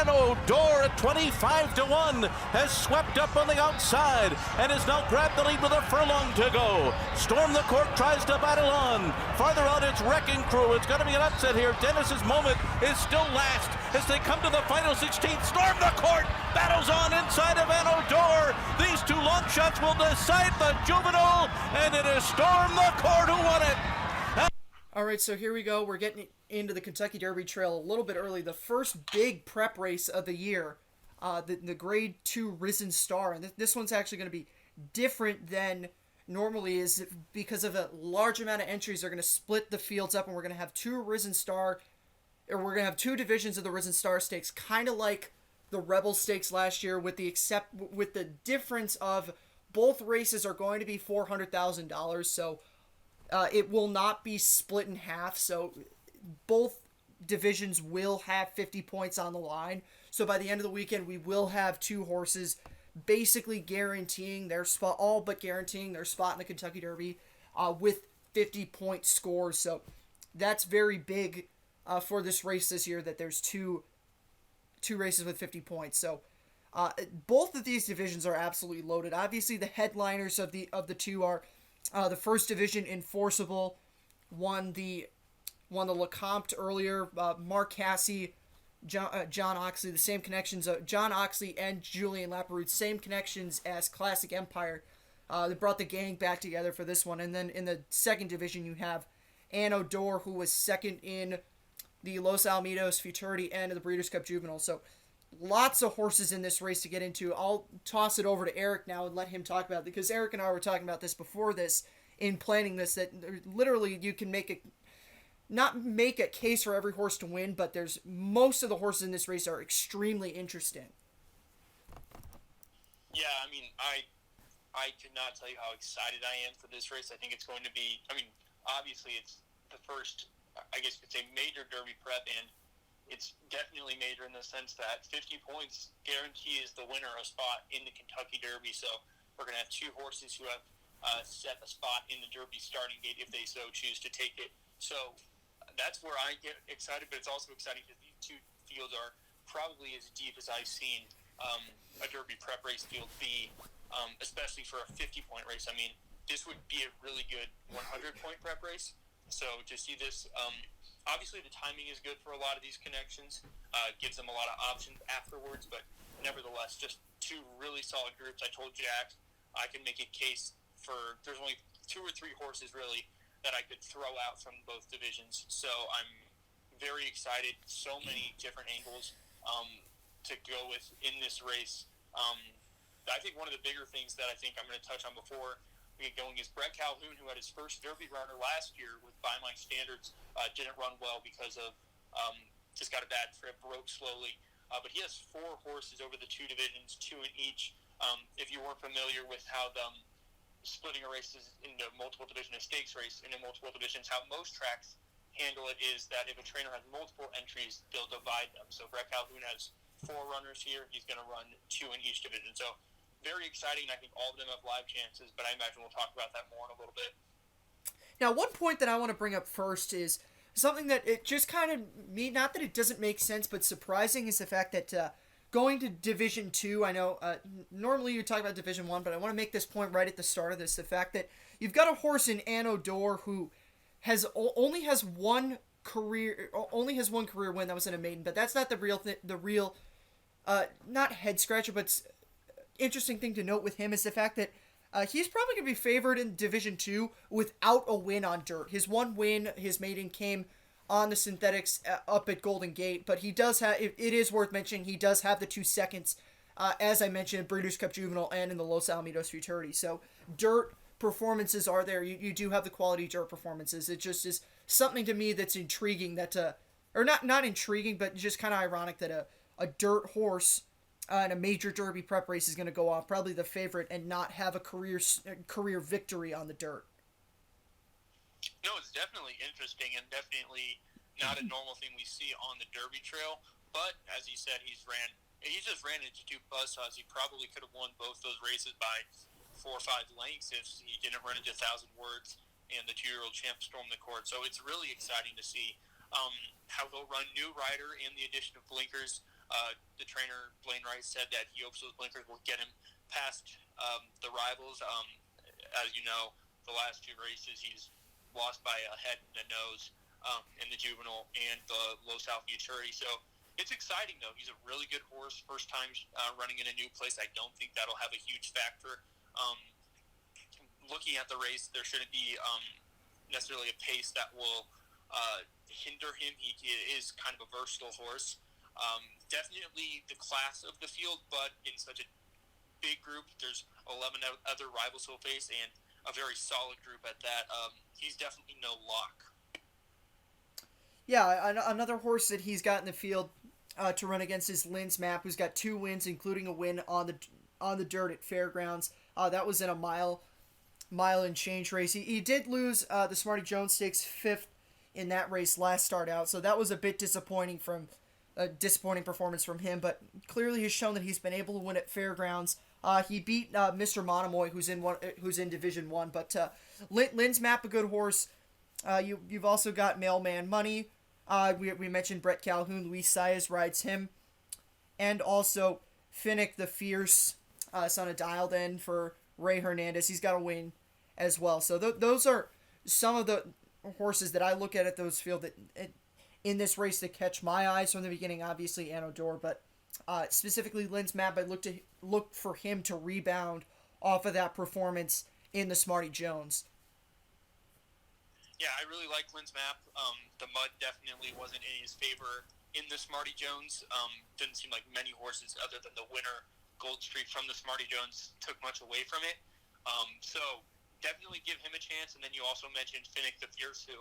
Anno Door at 25-1 has swept up on the outside and has now grabbed the lead with a furlong to go. Storm the Court tries to battle on. Farther out, it's Wrecking Crew. It's going to be an upset here. Dennis's moment is still last as they come to the final 16th. Storm the Court battles on inside of Anno Door. These two long shots will decide the juvenile, and it is Storm the Court who won it. All right, so here we go. We're getting into the Kentucky Derby Trail a little bit early. The first big prep race of the year, the Grade 2 Risen Star. And this one's actually going to be different than normally, is because of a large amount of entries. They're going to split the fields up, and we're going to have two Risen Star, or we're going to have two divisions of the Risen Star Stakes, kind of like the Rebel Stakes last year, with the difference of both races are going to be $400,000. So it will not be split in half, so both divisions will have 50 points on the line. So by the end of the weekend, we will have two horses basically guaranteeing their spot, all but guaranteeing their spot in the Kentucky Derby with 50-point scores. So that's very big for this race this year, that there's two races with 50 points. So both of these divisions are absolutely loaded. Obviously, the headliners of the two are the first division, Enforceable, won the Lecomte earlier. Mark Cassey, John Oxley, the same connections. John Oxley and Julian Laperoute, same connections as Classic Empire. They brought the gang back together for this one. And then in the second division, you have Anno Door, who was second in the Los Alamitos Futurity and the Breeders' Cup Juvenile. So lots of horses in this race to get into. I'll toss it over to Eric now and let him talk about it, because Eric and I were talking about this before this in planning this, that literally you can not make a case for every horse to win, but there's most of the horses in this race are extremely interesting. Yeah, I mean, I could not tell you how excited I am for this race. I think it's going to be, obviously it's the first, I guess you could say, major Derby prep, and it's definitely major in the sense that 50 points guarantees the winner a spot in the Kentucky Derby. So we're going to have two horses who have set a spot in the Derby starting gate if they so choose to take it. So that's where I get excited, but it's also exciting because these two fields are probably as deep as I've seen a Derby prep race field be, especially for a 50-point race. I mean, this would be a really good 100-point prep race. So to see this... obviously, the timing is good for a lot of these connections. Gives them a lot of options afterwards, but nevertheless, just two really solid groups. I told Jack I can make a case for, there's only two or three horses really that I could throw out from both divisions. So I'm very excited. So many different angles to go with in this race. I think one of the bigger things that I think I'm going to touch on before we get going is Brent Calhoun, who had his first Derby runner last year with By My Standards, didn't run well because of just got a bad trip, broke slowly. But he has four horses over the two divisions, two in each. If you weren't familiar with how the splitting a race into multiple division, a stakes race into multiple divisions, how most tracks handle it is that if a trainer has multiple entries, they'll divide them. So Brett Calhoun has four runners here. He's going to run two in each division. So very exciting. I think all of them have live chances, but I imagine we'll talk about that more in a little bit. Now, one point that I want to bring up first is something that it just kind of, not that it doesn't make sense, but surprising, is the fact that going to Division 2, I know normally you talk about Division 1, but I want to make this point right at the start of this, the fact that you've got a horse in Anno Door who only has one career win that was in a maiden, but that's not the real not head scratcher, but interesting thing to note with him is the fact that he's probably going to be favored in Division 2 without a win on dirt. His one win, his maiden, came on the synthetics up at Golden Gate, but he does have, it is worth mentioning, he does have the 2 seconds, as I mentioned, Breeders' Cup Juvenile and in the Los Alamitos Futurity. So dirt performances are there. You do have the quality dirt performances. It just is something to me that's intriguing, that or not intriguing, but just kind of ironic that a dirt horse in a major Derby prep race is going to go off probably the favorite and not have a career victory on the dirt. No, it's definitely interesting and definitely not a normal thing we see on the Derby trail. But as he said, he just ran into 2 buzzsaws. He probably could have won both those races by 4 or 5 lengths if he didn't run into 1,000 words and the 2-year-old champ stormed the court. So it's really exciting to see how they'll run new rider and the addition of blinkers. The trainer, Blaine Rice, said that he hopes those blinkers will get him past the rivals. As you know, the last 2 races, he's lost by a head and a nose in the juvenile and the low South Futurity. So it's exciting, though. He's a really good horse. First time running in a new place. I don't think that'll have a huge factor. Looking at the race, there shouldn't be necessarily a pace that will hinder him. He is kind of a versatile horse. Definitely the class of the field, but in such a big group, there's 11 other rivals he'll face, and a very solid group at that. He's definitely no lock. Yeah, another horse that he's got in the field to run against is Lynn's Map, who's got 2 wins, including a win on the dirt at Fairgrounds. That was in a mile and change race. He did lose the Smarty Jones Stakes 5th in that race last start out, so that was a bit disappointing performance from him, but clearly has shown that he's been able to win at Fairgrounds. He beat Mr. Monomoy, who's in Division 1, but Lynn's Map, a good horse. You've also got Mailman Money. We mentioned Brent Calhoun. Luis Saez rides him, and also Finnick the Fierce, son of Dialed In for Ray Hernandez. He's got a win as well. So those are some of the horses that I look at those field that in this race that catch my eyes from the beginning. Obviously Anodor, but specifically Lynn's Map, I look for him to rebound off of that performance in the Smarty Jones. Yeah, I really like Lynn's Map. The mud definitely wasn't in his favor in the Smarty Jones. Didn't seem like many horses other than the winner, Gold Street, from the Smarty Jones took much away from it. So definitely give him a chance. And then you also mentioned Finnick the Fierce, who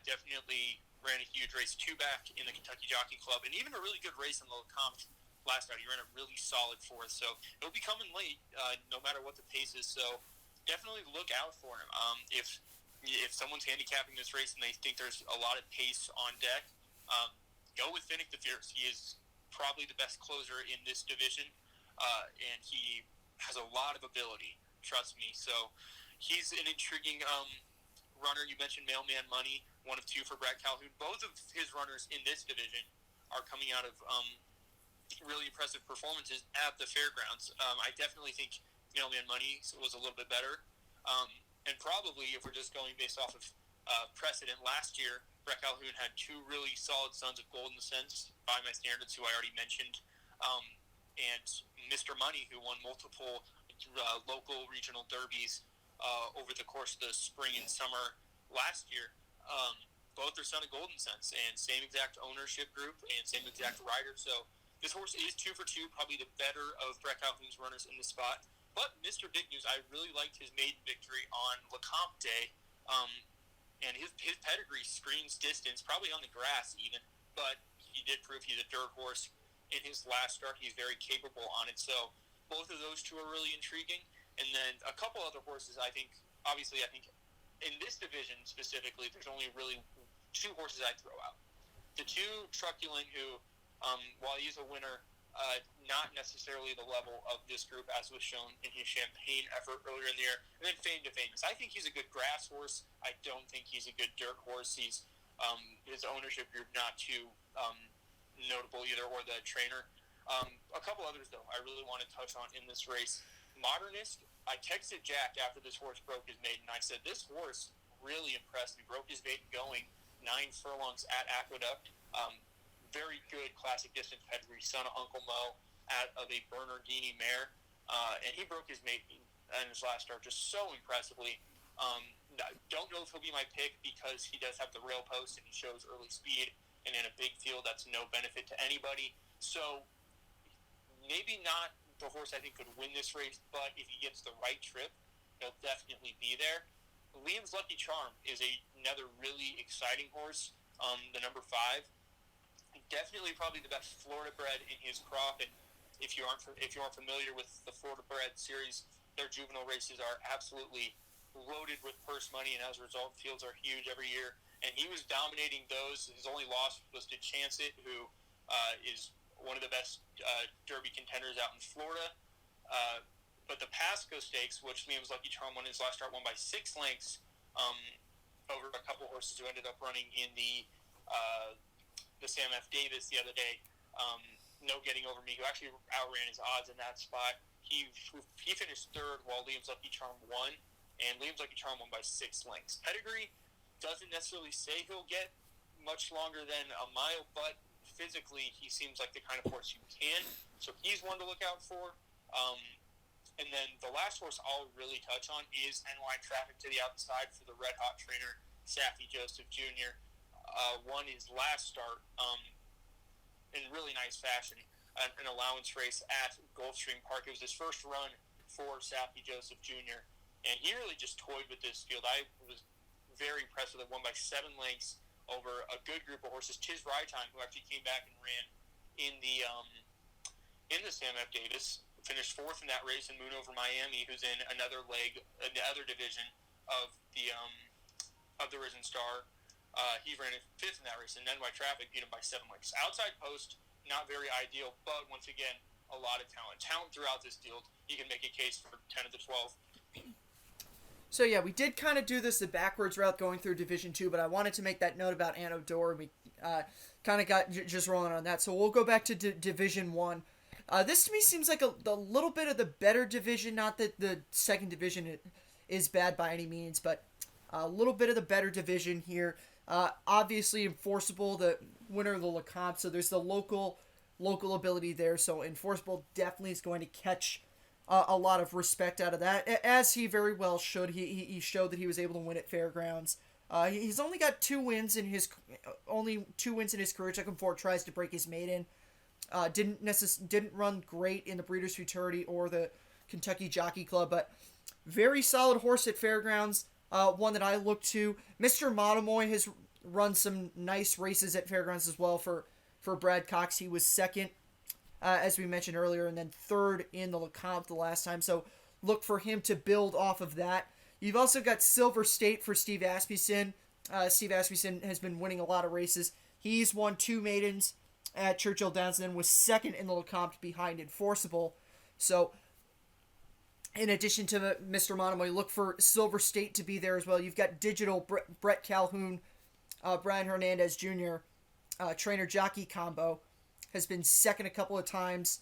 definitely ran a huge race 2 back in the Kentucky Jockey Club, and even a really good race in the Lecomte last night. He ran a really solid 4th, so it'll be coming late, no matter what the pace is. So definitely look out for him. If someone's handicapping this race and they think there's a lot of pace on deck, go with Finnick the Fierce. He is probably the best closer in this division, and he has a lot of ability, trust me. So he's an intriguing runner. You mentioned Mailman Money, 1 of 2 for Brent Calhoun. Both of his runners in this division are coming out of really impressive performances at the Fairgrounds. I definitely think Mailman Money was a little bit better. And probably, if we're just going based off of precedent, last year, Brent Calhoun had 2 really solid sons of Golden Sense, by my standards, who I already mentioned, and Mr. Money, who won multiple local regional derbies over the course of the spring and summer last year. Both are son of Golden Sense, and same exact ownership group and same exact rider. So this horse is 2 for 2, probably the better of Brent Calhoun's runners in the spot. But Mr. Big News, I really liked his maiden victory on Lecomte Day, and his pedigree screams distance, probably on the grass even, but he did prove he's a dirt horse in his last start. He's very capable on it, so both of those 2 are really intriguing. And then a couple other horses, I think in this division specifically, there's only really 2 horses I'd throw out. The 2 Truculent, who, while he's a winner, not necessarily the level of this group as was shown in his Champagne effort earlier in the year. And then Fame to Famous. I think he's a good grass horse. I don't think he's a good dirt horse. He's his ownership group not too notable either, or the trainer. A couple others, though, I really want to touch on in this race. Modernist, I texted Jack after this horse broke his maiden. I said, this horse really impressed me. Broke his maiden going 9 furlongs at Aqueduct. Very good classic distance pedigree, son of Uncle Mo, out of a Bernardini mare. And he broke his maiden in his last start just so impressively. Don't know if he'll be my pick because he does have the rail post and he shows early speed. And in a big field, that's no benefit to anybody. So maybe not the horse I think could win this race, but if he gets the right trip, he'll definitely be there. Liam's Lucky Charm is another really exciting horse, the number 5. Definitely probably the best Florida bred in his crop, and if you aren't familiar with the Florida bred series, their juvenile races are absolutely loaded with purse money, and as a result, fields are huge every year. And he was dominating those. His only loss was to Chance It, who is one of the best Derby contenders out in Florida. But the Pasco Stakes, which Liam's Lucky Charm won his last start, won by 6 lengths over a couple horses who ended up running in the Sam F. Davis the other day. no getting over me, who actually outran his odds in that spot. He finished third while Liam's Lucky Charm won, and Liam's Lucky Charm won by 6 lengths. Pedigree doesn't necessarily say he'll get much longer than a mile, but physically he seems like the kind of horse you can. So he's one to look out for. And then the last horse I'll really touch on is NY Traffic to the outside for the red-hot trainer, Saffy Joseph Jr. Won his last start in really nice fashion, an allowance race at Gulfstream Park. It was his first run for Saffy Joseph Jr., and he really just toyed with this field. I was very impressed with it. Won by 7 lengths over a good group of horses. Tis Ride Time, who actually came back and ran in the Sam F. Davis, finished 4th in that race, and Moon Over Miami, who's in another leg, the other division of the Risen Star. He ran 5th in that race, and NY Traffic beat him by 7 lengths. Outside post, not very ideal, but once again, a lot of talent. Talent throughout this field. You can make a case for 10 of the 12. So yeah, we did kind of do this the backwards route going through Division 2, but I wanted to make that note about Anno Dor. We kind of got just rolling on that. So we'll go back to Division 1. This to me seems like a little bit of the better division. Not that the second division is bad by any means, but a little bit of the better division here. Obviously, Enforceable, the winner of the Lecomte, so there's the local ability there. So Enforceable definitely is going to catch a lot of respect out of that, as he very well should. He showed that he was able to win at Fairgrounds. He's only got 2 wins in his career. Took him 4 tries to break his maiden. Didn't run great in the Breeders' Futurity or the Kentucky Jockey Club, but very solid horse at Fairgrounds. One that I look to. Mr. Monomoy has run some nice races at Fairgrounds as well for Brad Cox. He was 2nd, as we mentioned earlier, and then 3rd in the Lecomte the last time. So look for him to build off of that. You've also got Silver State for Steve Asmussen. Steve Asmussen has been winning a lot of races. He's won 2 maidens at Churchill Downs and then was 2nd in the Lecomte behind Enforceable. So in addition to Mr. Monomoy, look for Silver State to be there as well. You've got Digital, Brent Calhoun, Brian Hernandez Jr., trainer-jockey combo, has been 2nd a couple of times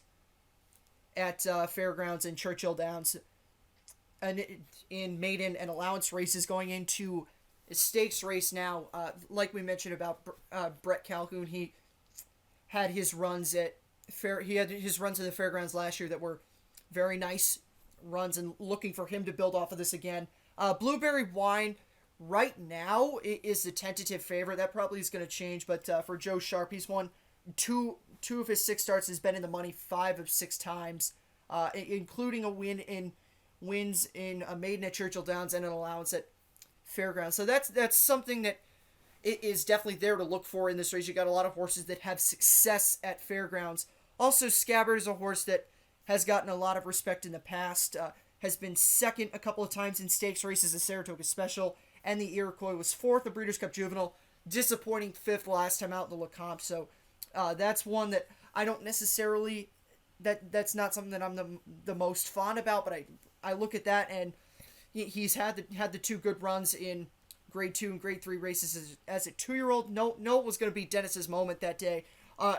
at Fairgrounds and Churchill Downs. And in maiden and allowance races, going into a stakes race now. Like we mentioned about Brett Calhoun, he had his runs at the Fairgrounds last year that were very nice runs, and looking for him to build off of this again. Blueberry Wine right now is the tentative favorite. That probably is going to change, but for Joe Sharp, he's won 2 of his 6 starts, has been in the money 5 of 6 times, including wins in a maiden at Churchill Downs and an allowance at Fairgrounds. So that's something that is definitely there to look for in this race. You got a lot of horses that have success at Fairgrounds. Also, Scabbard is a horse that has gotten a lot of respect in the past, has been 2nd a couple of times in stakes races at Saratoga Special, and the Iroquois was 4th the Breeders' Cup Juvenile, disappointing 5th last time out in the Lecomte. So that's one that I don't necessarily, that's not something that I'm the most fond about, but I look at that, and he's had the 2 good runs in Grade 2 and Grade 3 races as a 2-year-old. No, it was going to be Dennis's moment that day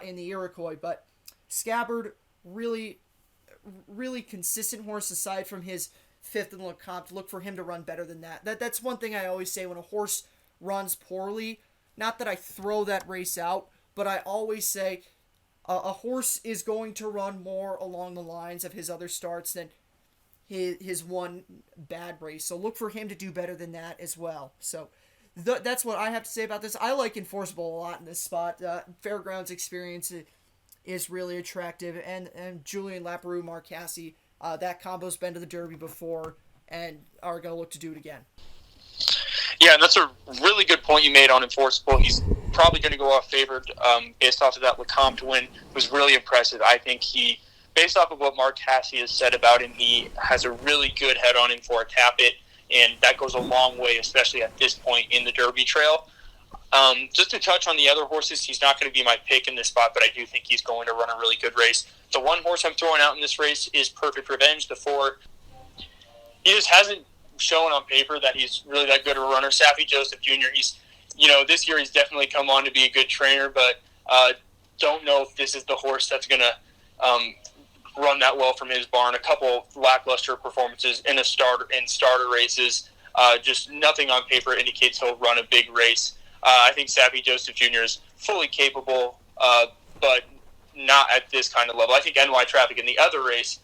in the Iroquois, but Scabbard, really consistent horse aside from his 5th in the Lecomte. Look for him to run better than that. That's one thing I always say when a horse runs poorly. Not that I throw that race out, but I always say a horse is going to run more along the lines of his other starts than his one bad race. So look for him to do better than that as well. So that's what I have to say about this. I like Enforceable a lot in this spot. Fairgrounds experience is really attractive, and Julian Laperoux, Mark Cassie, that combo's been to the Derby before and are going to look to do it again. Yeah, and that's a really good point you made on Enforceable. He's probably going to go off favored based off of that Lecomte win. It was really impressive. I think based off of what Mark Cassie has said about him, he has a really good head on him for a tap it, and that goes a long way, especially at this point in the Derby Trail. Just to touch on the other horses, he's not going to be my pick in this spot, but I do think he's going to run a really good race. The one horse I'm throwing out in this race is Perfect Revenge, the 4. He just hasn't shown on paper that he's really that good of a runner. Saffy Joseph Jr., this year he's definitely come on to be a good trainer, but don't know if this is the horse that's going to run that well from his barn. A couple lackluster performances in starter races. Just nothing on paper indicates he'll run a big race. I think Sharpey Joseph Jr. is fully capable, but not at this kind of level. I think NY Traffic in the other race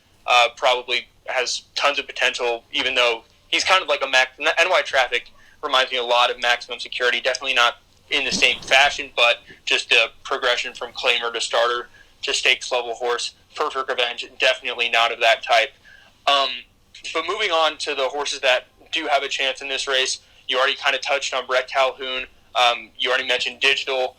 probably has tons of potential, even though he's kind of like NY Traffic reminds me a lot of Maximum Security. Definitely not in the same fashion, but just a progression from claimer to starter to stakes level horse. Perfect Revenge, definitely not of that type. But moving on to the horses that do have a chance in this race, you already kind of touched on Brent Calhoun. You already mentioned Digital.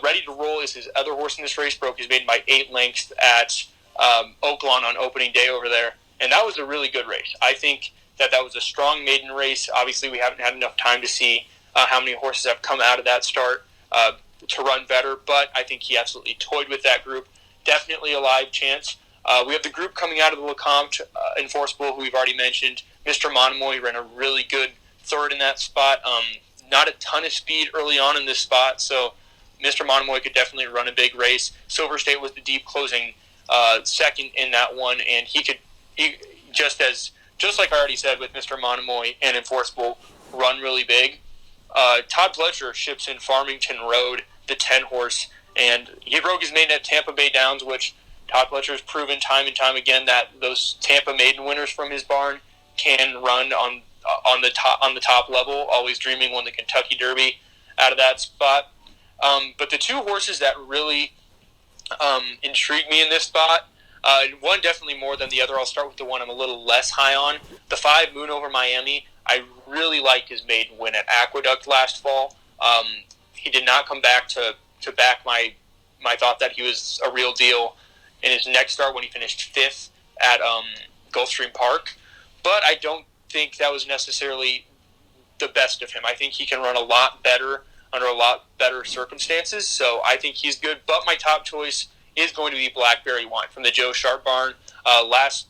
Ready to Roll is his other horse in this race. Broke his maiden by 8 lengths at Oaklawn on opening day over there, and that was a really good race. I think that was a strong maiden race. Obviously, we haven't had enough time to see how many horses have come out of that start to run better, but I think he absolutely toyed with that group. Definitely a live chance. We have the group coming out of the Lecomte Enforceable, who we've already mentioned. Mr. Monomoy ran a really good third in that spot. Not a ton of speed early on in this spot, so Mr. Monomoy could definitely run a big race. Silver State was the deep closing second in that one, and he just like I already said with Mr. Monomoy and Enforceable, run really big. Todd Pletcher ships in Farmington Road, the 10 horse, and he broke his maiden at Tampa Bay Downs, which Todd Pletcher's proven time and time again that those Tampa maiden winners from his barn can run on the top level. Always dreaming won the Kentucky Derby out of that spot. But the two horses that really intrigued me in this spot, one definitely more than the other. I'll start with the one I'm a little less high on. The 5 Moon Over Miami. I really liked his maiden win at Aqueduct last fall. He did not come back to back my thought that he was a real deal in his next start when he finished 5th at Gulfstream Park. But I don't think that was necessarily the best of him. I think he can run a lot better under a lot better circumstances, so I think he's good. But my top choice is going to be Blackberry Wine from the Joe Sharp barn. Last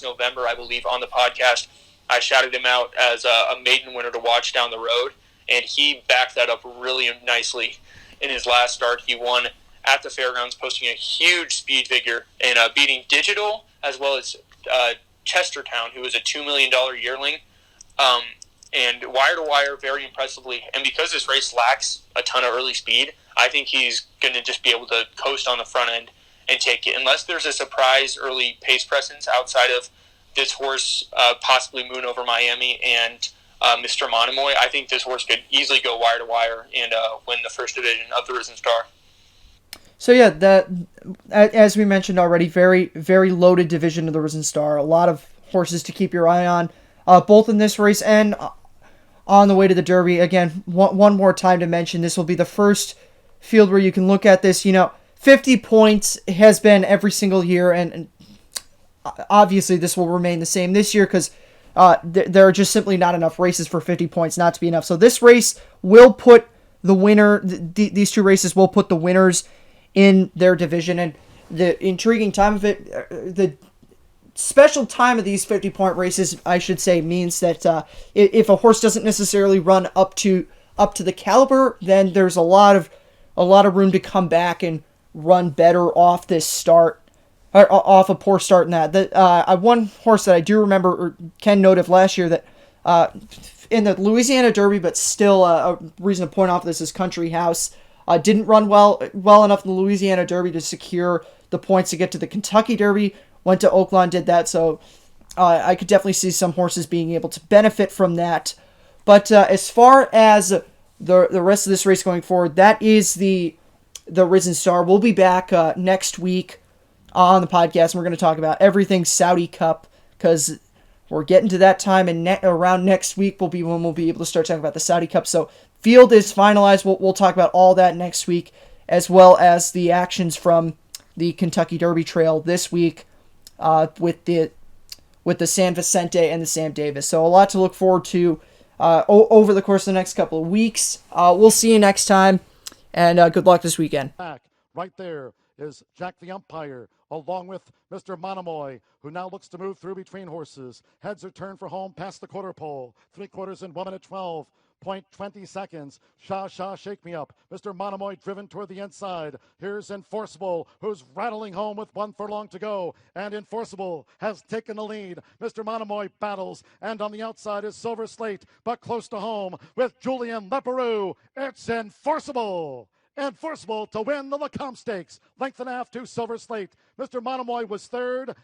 November, I believe, on the podcast, I shouted him out as a maiden winner to watch down the road, and he backed that up really nicely in his last start. He won at the fairgrounds, posting a huge speed figure and beating Digital as well as Chestertown, who was a $2 million yearling. And wire to wire, very impressively. And because this race lacks a ton of early speed, I think he's going to just be able to coast on the front end and take it. Unless there's a surprise early pace presence outside of this horse, possibly Moon Over Miami and Mr. Monomoy, I think this horse could easily go wire to wire and win the first division of the Risen Star. So yeah, that, as we mentioned already, very, very loaded division of the Risen Star. A lot of horses to keep your eye on, both in this race and on the way to the Derby. Again, one more time to mention, this will be the first field where you can look at this. 50 points has been every single year, and obviously this will remain the same this year because there are just simply not enough races for 50 points not to be enough. So this race will put the winner, these two races will put the winners in their division, and the intriguing time of it, the special time of these 50-point races, I should say, means that if a horse doesn't necessarily run up to the caliber, then there's a lot of room to come back and run better off this start, or off a poor start in that. One horse that I do remember, or Ken noted last year, that in the Louisiana Derby, but still a reason to point off this is Country House. Didn't run well enough in the Louisiana Derby to secure the points to get to the Kentucky Derby. Went to Oaklawn, did that, so I could definitely see some horses being able to benefit from that. But as far as the rest of this race going forward, that is the Risen Star. We'll be back next week on the podcast, and we're going to talk about everything Saudi Cup, because we're getting to that time, and around next week will be when we'll be able to start talking about the Saudi Cup. So field is finalized. We'll talk about all that next week, as well as the actions from the Kentucky Derby Trail this week with the San Vicente and the Sam Davis. So a lot to look forward to over the course of the next couple of weeks. We'll see you next time, and good luck this weekend. Back right there is Jack the umpire, along with Mr. Monomoy, who now looks to move through between horses. Heads are turned for home past the quarter pole. 3/4 in 1 minute 12. .20 seconds. Sha shake me up. Mr. Monomoy driven toward the inside. Here's Enforceable, who's rattling home with 1 furlong to go. And Enforceable has taken the lead. Mr. Monomoy battles. And on the outside is Silver Slate, but close to home with Julian Leperoux. It's Enforceable. Enforceable to win the Lacombe Stakes. Length and a half to Silver Slate. Mr. Monomoy was third.